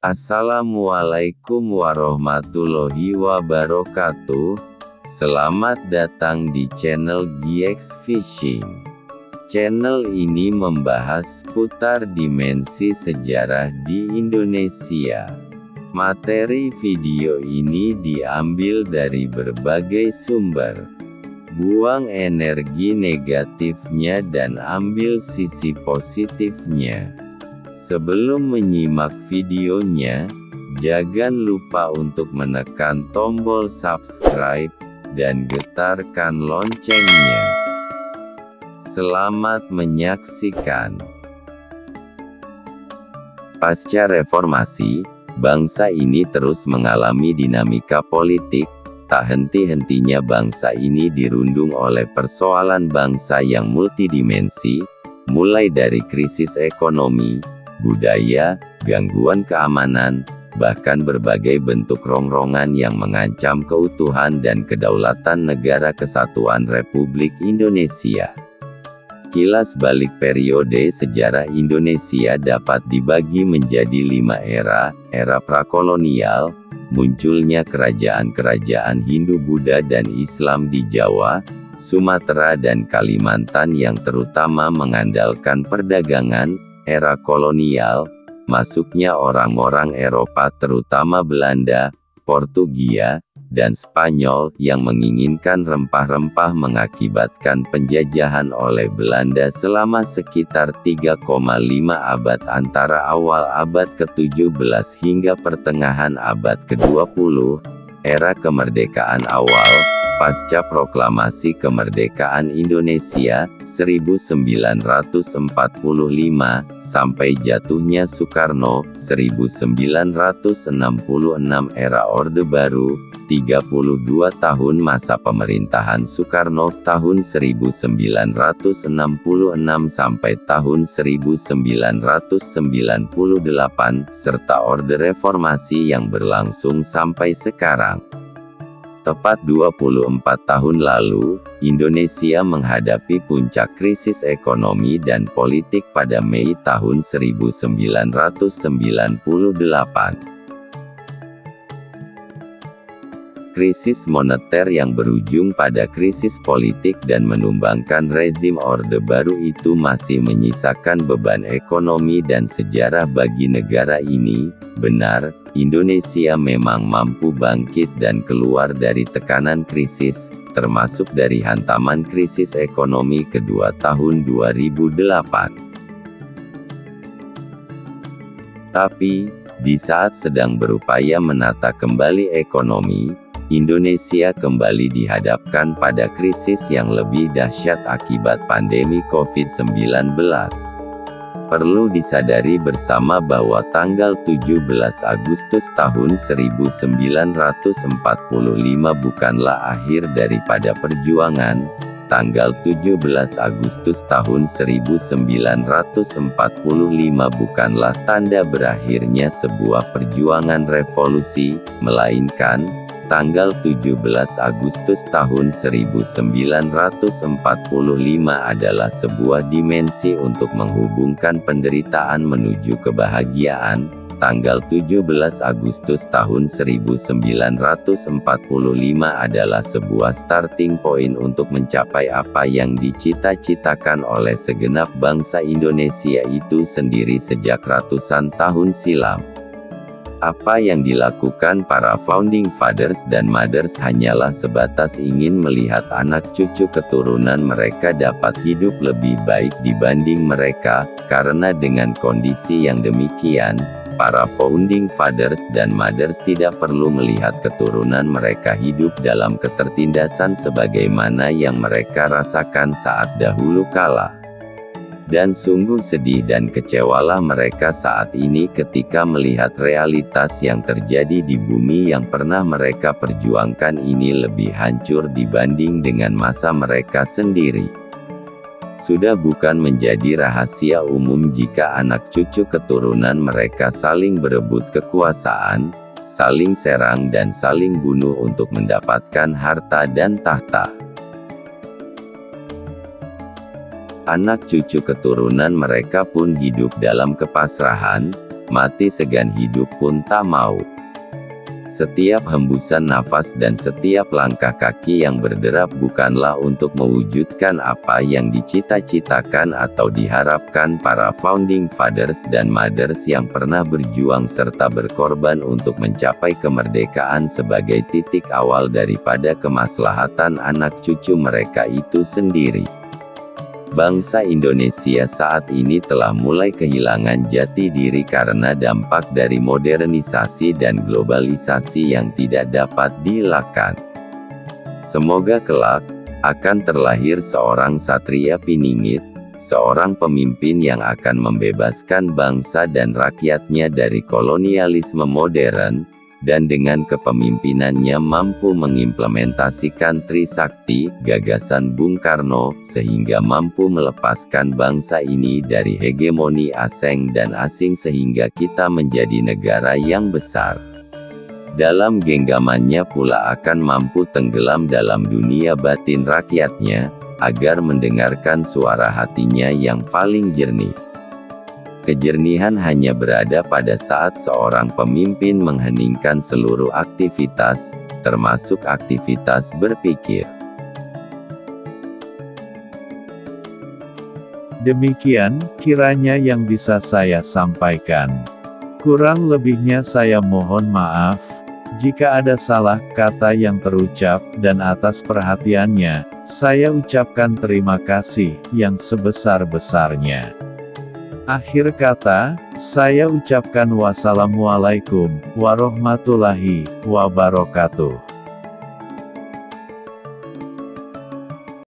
Assalamualaikum warahmatullahi wabarakatuh. Selamat datang di channel GX Fishing. Channel ini membahas seputar dimensi sejarah di Indonesia. Materi video ini diambil dari berbagai sumber. Buang energi negatifnya dan ambil sisi positifnya. Sebelum menyimak videonya, jangan lupa untuk menekan tombol subscribe, dan getarkan loncengnya. Selamat menyaksikan. Pasca reformasi, bangsa ini terus mengalami dinamika politik. Tak henti-hentinya bangsa ini dirundung oleh persoalan bangsa yang multidimensi, mulai dari krisis ekonomi, budaya, gangguan keamanan, bahkan berbagai bentuk rongrongan yang mengancam keutuhan dan kedaulatan Negara Kesatuan Republik Indonesia. Kilas balik periode sejarah Indonesia dapat dibagi menjadi 5 era. Era prakolonial, munculnya kerajaan-kerajaan Hindu-Buddha dan Islam di Jawa, Sumatera dan Kalimantan yang terutama mengandalkan perdagangan. Era kolonial, masuknya orang-orang Eropa terutama Belanda, Portugia, dan Spanyol yang menginginkan rempah-rempah mengakibatkan penjajahan oleh Belanda selama sekitar 3,5 abad antara awal abad ke-17 hingga pertengahan abad ke-20. Era kemerdekaan awal, pasca proklamasi kemerdekaan Indonesia, 1945, sampai jatuhnya Soekarno, 1966. Era Orde Baru, 32 tahun masa pemerintahan Soekarno tahun 1966 sampai tahun 1998, serta Orde Reformasi yang berlangsung sampai sekarang. Tepat 24 tahun lalu, Indonesia menghadapi puncak krisis ekonomi dan politik pada Mei tahun 1998. Krisis moneter yang berujung pada krisis politik dan menumbangkan rezim Orde Baru itu masih menyisakan beban ekonomi dan sejarah bagi negara ini. Benar, Indonesia memang mampu bangkit dan keluar dari tekanan krisis, termasuk dari hantaman krisis ekonomi kedua tahun 2008. Tapi, di saat sedang berupaya menata kembali ekonomi, Indonesia kembali dihadapkan pada krisis yang lebih dahsyat akibat pandemi COVID-19. Perlu disadari bersama bahwa tanggal 17 Agustus tahun 1945 bukanlah akhir daripada perjuangan. Tanggal 17 Agustus tahun 1945 bukanlah tanda berakhirnya sebuah perjuangan revolusi, melainkan tanggal 17 Agustus tahun 1945 adalah sebuah dimensi untuk menghubungkan penderitaan menuju kebahagiaan. Tanggal 17 Agustus tahun 1945 adalah sebuah starting point untuk mencapai apa yang dicita-citakan oleh segenap bangsa Indonesia itu sendiri sejak ratusan tahun silam. Apa yang dilakukan para founding fathers dan mothers hanyalah sebatas ingin melihat anak cucu keturunan mereka dapat hidup lebih baik dibanding mereka, karena dengan kondisi yang demikian, para founding fathers dan mothers tidak perlu melihat keturunan mereka hidup dalam ketertindasan sebagaimana yang mereka rasakan saat dahulu kala. Dan sungguh sedih dan kecewalah mereka saat ini ketika melihat realitas yang terjadi di bumi yang pernah mereka perjuangkan ini lebih hancur dibanding dengan masa mereka sendiri. Sudah bukan menjadi rahasia umum jika anak cucu keturunan mereka saling berebut kekuasaan, saling serang dan saling bunuh untuk mendapatkan harta dan tahta. Anak cucu keturunan mereka pun hidup dalam kepasrahan, mati segan hidup pun tak mau. Setiap hembusan nafas dan setiap langkah kaki yang berderap bukanlah untuk mewujudkan apa yang dicita-citakan atau diharapkan para founding fathers dan mothers yang pernah berjuang serta berkorban untuk mencapai kemerdekaan sebagai titik awal daripada kemaslahatan anak cucu mereka itu sendiri. Bangsa Indonesia saat ini telah mulai kehilangan jati diri karena dampak dari modernisasi dan globalisasi yang tidak dapat dielakkan. Semoga kelak akan terlahir seorang Satria Piningit, seorang pemimpin yang akan membebaskan bangsa dan rakyatnya dari kolonialisme modern, dan dengan kepemimpinannya mampu mengimplementasikan Trisakti, gagasan Bung Karno, sehingga mampu melepaskan bangsa ini dari hegemoni asing dan asing sehingga kita menjadi negara yang besar. Dalam genggamannya pula akan mampu tenggelam dalam dunia batin rakyatnya, agar mendengarkan suara hatinya yang paling jernih. Kejernihan hanya berada pada saat seorang pemimpin mengheningkan seluruh aktivitas, termasuk aktivitas berpikir. Demikian, kiranya yang bisa saya sampaikan. Kurang lebihnya saya mohon maaf, jika ada salah kata yang terucap, dan atas perhatiannya, saya ucapkan terima kasih yang sebesar-besarnya. Akhir kata, saya ucapkan wassalamualaikum warahmatullahi wabarakatuh.